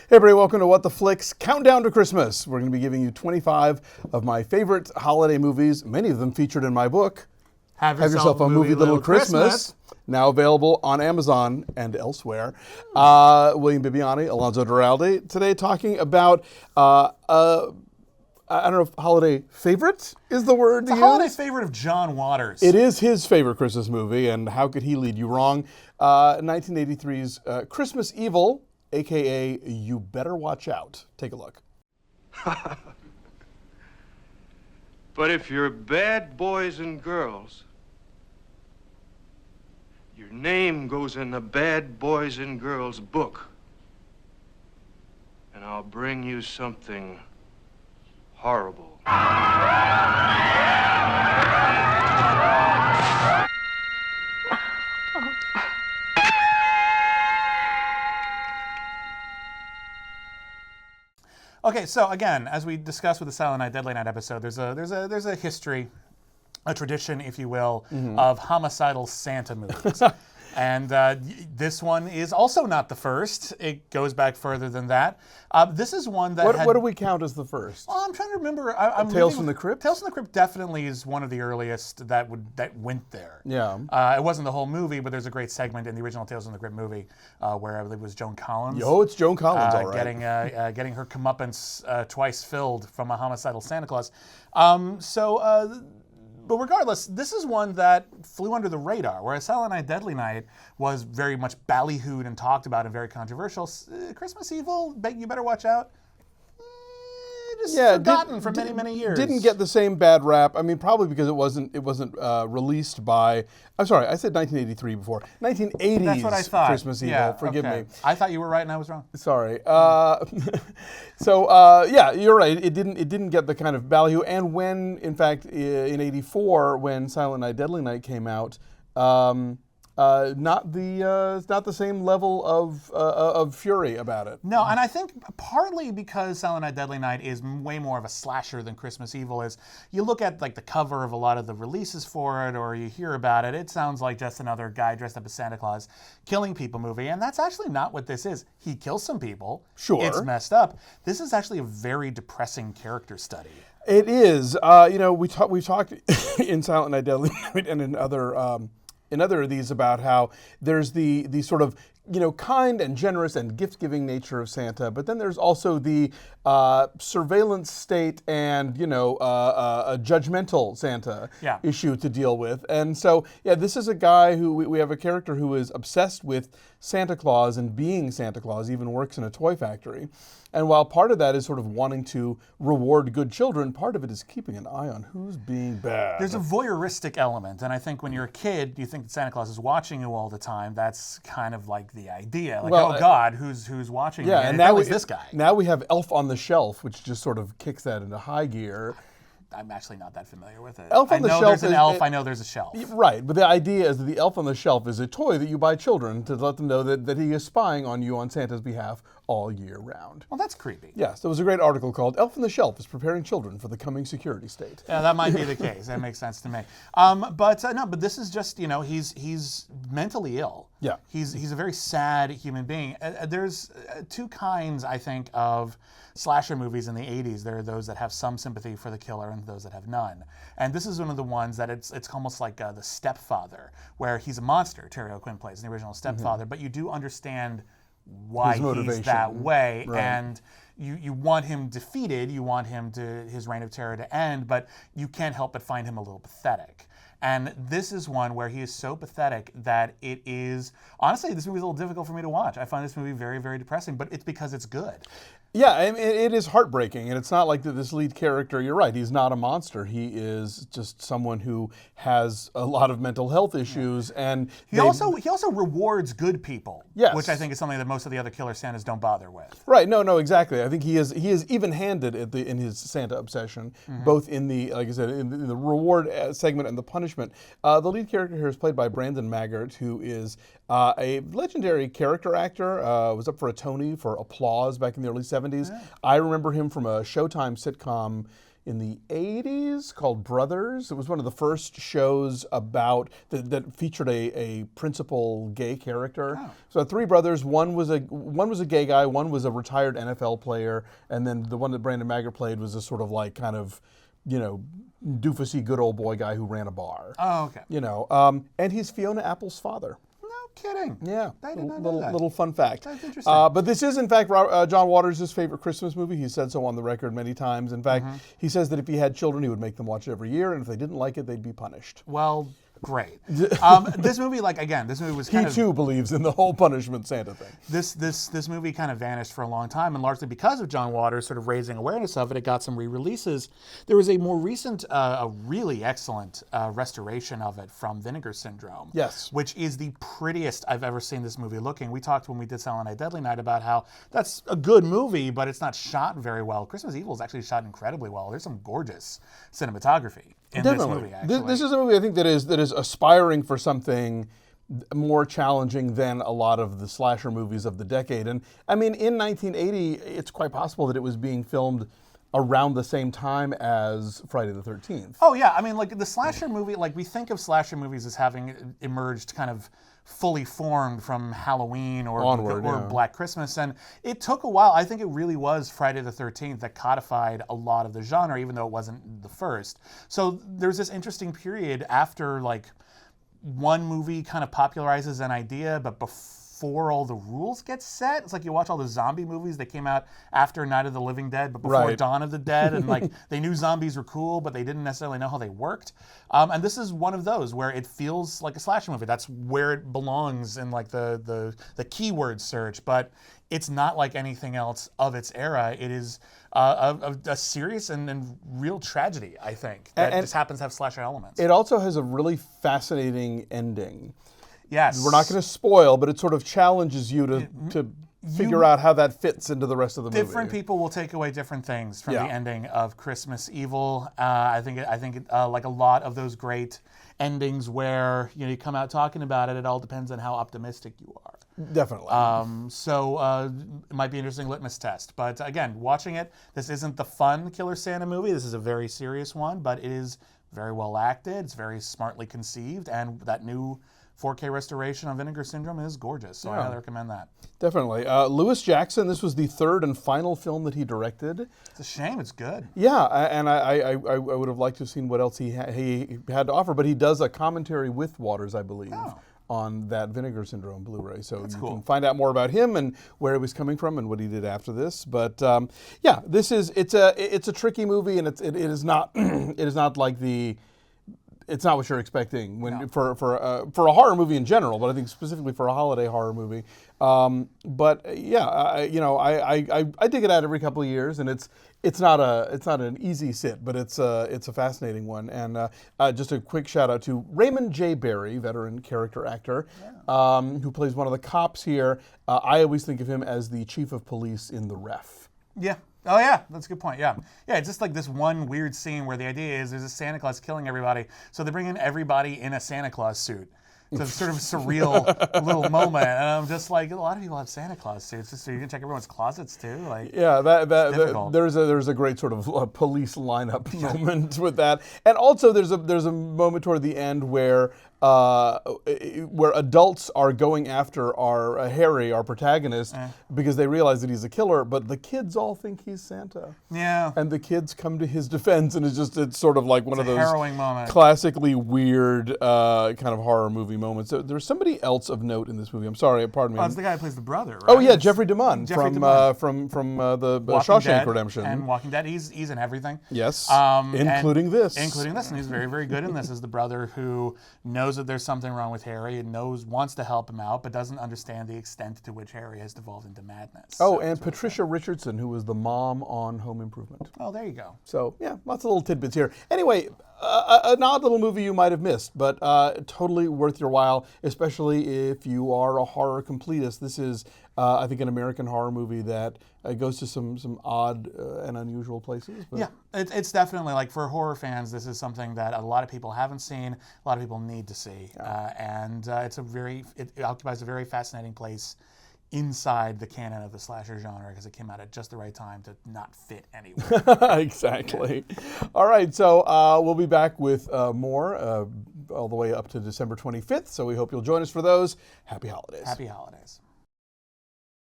Hey everybody, welcome to What the Flicks Countdown to Christmas. We're going to be giving you 25 of my favorite holiday movies, many of them featured in my book, Have Yourself a Movie Little Christmas, now available on Amazon and elsewhere. William Bibbiani, Alonso Duralde, today talking about, I don't know if holiday favorite is the word to use. It's a holiday favorite of John Waters. It is his favorite Christmas movie, and how could he lead you wrong? 1983's Christmas Evil, a.k.a. You Better Watch Out. Take a look. But if you're bad boys and girls, your name goes in the bad boys and girls book. And I'll bring you something horrible. Okay, so again, as we discussed with the Silent Night, Deadly Night episode, there's a history, a tradition, if you will, of homicidal Santa movies. And this one is also not the first. It goes back further than that. This is one that What do we count as the first? Well, I'm trying to remember. Tales from the Crypt? Tales from the Crypt definitely is one of the earliest that went there. Yeah. It wasn't the whole movie, but there's a great segment in the original Tales from the Crypt movie where I believe it was Joan Collins. Oh, it's Joan Collins, all right. Getting her comeuppance twice filled from a homicidal Santa Claus. But regardless, this is one that flew under the radar, whereas Silent Night, Deadly Night was very much ballyhooed and talked about and very controversial. Christmas Evil, You Better Watch Out. Forgotten for many, many years. Didn't get the same bad rap. I mean, probably because it wasn't released by. I'm sorry, I said 1983 before. 1980s. That's what I thought. Christmas Evil. Forgive me. I thought you were right and I was wrong. Sorry. Yeah, you're right. It didn't get the kind of value. And when, in fact, in '84, when Silent Night, Deadly Night came out. Not the same level of fury about it. No, and I think partly because Silent Night, Deadly Night is way more of a slasher than Christmas Evil is. You look at like the cover of a lot of the releases for it, or you hear about it. It sounds like just another guy dressed up as Santa Claus killing people movie, and that's actually not what this is. He kills some people. Sure, it's messed up. This is actually a very depressing character study. It is. We've talked in Silent Night, Deadly Night, and in other of these about how there's the sort of kind and generous and gift-giving nature of Santa, but then there's also the surveillance state and a judgmental Santa issue to deal with. And so this is a guy who we have a character who is obsessed with Santa Claus and being Santa Claus, even works in a toy factory. And while part of that is sort of wanting to reward good children, part of it is keeping an eye on who's being bad. There's a voyeuristic element, and I think when you're a kid, you think that Santa Claus is watching you all the time. That's kind of like the idea. Like, oh God, who's watching me? And now it's this guy. Now we have Elf on the Shelf, which just sort of kicks that into high gear. I'm actually not that familiar with it. Elf on the Shelf. I know there's an elf. I know there's a shelf. Right, but the idea is that the Elf on the Shelf is a toy that you buy children to let them know that he is spying on you on Santa's behalf all year round. Well, that's creepy. Yes, there was a great article called "Elf on the Shelf is preparing children for the coming security state." Yeah, that might be the case. That makes sense to me. But this is just he's mentally ill. Yeah, he's a very sad human being. There's two kinds, I think, of slasher movies in the 80s. There are those that have some sympathy for the killer and those that have none. And this is one of the ones that it's almost like The Stepfather, where he's a monster. Terry O'Quinn plays in the original Stepfather, but you do understand why he's that way, right. And you want him defeated, you want his reign of terror to end, but you can't help but find him a little pathetic. And this is one where he is so pathetic that it is, honestly, this movie is a little difficult for me to watch. I find this movie very, very depressing, but it's because it's good. Yeah, I mean, it is heartbreaking, and it's not like this lead character, you're right, he's not a monster. He is just someone who has a lot of mental health issues, and he also rewards good people, yes, which I think is something that most of the other Killer Santas don't bother with. Right, no, exactly. I think he is even-handed in his Santa obsession, both in the, like I said, in the reward segment and the punishment. The lead character here is played by Brandon Maggart, who is a legendary character actor, was up for a Tony for Applause back in the early 70s. Yeah. I remember him from a Showtime sitcom in the 80s called Brothers. It was one of the first shows about that featured a principal gay character. Oh. So 3 brothers. One was a gay guy. One was a retired NFL player, and then the one that Brandon Maggart played was a sort of like kind of, doofusy good old boy guy who ran a bar. Oh, okay. And he's Fiona Apple's father. No kidding. Yeah, I did not know that. little fun fact. That's interesting. But this is, in fact, John Waters' favorite Christmas movie. He said so on the record many times. In fact, he says that if he had children, he would make them watch it every year, and if they didn't like it, they'd be punished. Well, great. This movie, this movie was kind He too believes in the whole punishment Santa thing. This movie kind of vanished for a long time, and largely because of John Waters sort of raising awareness of it, it got some re-releases. There was a more recent, a really excellent restoration of it from Vinegar Syndrome. Yes. Which is the prettiest I've ever seen this movie looking. We talked when we did Silent Night, Deadly Night about how that's a good movie, but it's not shot very well. Christmas Evil is actually shot incredibly well. There's some gorgeous cinematography in this movie, actually. This is a movie I think that is aspiring for something more challenging than a lot of the slasher movies of the decade. And I mean, in 1980, it's quite possible that it was being filmed around the same time as Friday the 13th. Oh yeah, I mean, like the slasher movie, like we think of slasher movies as having emerged kind of fully formed from Halloween or Black Christmas, and it took a while. I think it really was Friday the 13th that codified a lot of the genre, even though it wasn't the first. So there's this interesting period after like one movie kind of popularizes an idea, but before all the rules get set. It's like you watch all the zombie movies that came out after Night of the Living Dead, but before Dawn of the Dead, and like they knew zombies were cool, but they didn't necessarily know how they worked. And this is one of those where it feels like a slasher movie. That's where it belongs in like the keyword search, but it's not like anything else of its era. It is a serious and real tragedy, I think, that just happens to have slasher elements. It also has a really fascinating ending. Yes. We're not going to spoil, but it sort of challenges you to figure out how that fits into the rest of the movie. Different people will take away different things from the ending of Christmas Evil. I think like a lot of those great endings where you come out talking about it, it all depends on how optimistic you are. Definitely. So it might be an interesting litmus test. But again, watching it, this isn't the fun Killer Santa movie. This is a very serious one, but it is very well acted. It's very smartly conceived, and that new 4K restoration of Vinegar Syndrome is gorgeous, so I highly recommend that. Definitely. Lewis Jackson, this was the third and final film that he directed. It's a shame, it's good. Yeah, and I would have liked to have seen what else he had to offer, but he does a commentary with Waters, I believe, on that Vinegar Syndrome Blu-ray. So you can find out more about him and where he was coming from and what he did after this. But yeah, it's a tricky movie, and it is not it is not like it's not what you're expecting for a horror movie in general, but I think specifically for a holiday horror movie. But yeah, I dig it out every couple of years, and it's not an easy sit, but it's a fascinating one. And just a quick shout out to Raymond J. Barry, veteran character actor, who plays one of the cops here. I always think of him as the chief of police in The Ref. Yeah. Oh yeah, that's a good point. Yeah, it's just like this one weird scene where the idea is there's a Santa Claus killing everybody, so they bring in everybody in a Santa Claus suit. It's a sort of surreal little moment, and I'm just like, a lot of people have Santa Claus suits, just so you can check everyone's closets too. Like, yeah, there's a great sort of police lineup moment with that, and also there's a moment toward the end where adults are going after our Harry, our protagonist, because they realize that he's a killer, but the kids all think he's Santa. Yeah. And the kids come to his defense, and it's sort of like one of those harrowing moment. Classically weird kind of horror movie moments. There's somebody else of note in this movie. I'm sorry, pardon me. Oh, it's the guy who plays the brother, right? Oh yeah, Jeffrey DeMunn from the Shawshank Dead Redemption and Walking Dead. He's in everything. Yes, including this, and he's very, very good in this as the brother who knows that there's something wrong with Harry and wants to help him out, but doesn't understand the extent to which Harry has devolved into madness. Oh, and Patricia Richardson, who was the mom on Home Improvement. Oh, there you go. So yeah, lots of little tidbits here. Anyway, an odd little movie you might have missed, but totally worth your while, especially if you are a horror completist. This is, I think, an American horror movie that goes to some odd and unusual places. But. Yeah, it's definitely, like, for horror fans, this is something that a lot of people haven't seen, a lot of people need to see. And it occupies a very fascinating place inside the canon of the slasher genre because it came out at just the right time to not fit anywhere. Exactly. All right, so we'll be back with more all the way up to December 25th. So we hope you'll join us for those. Happy holidays. Happy holidays.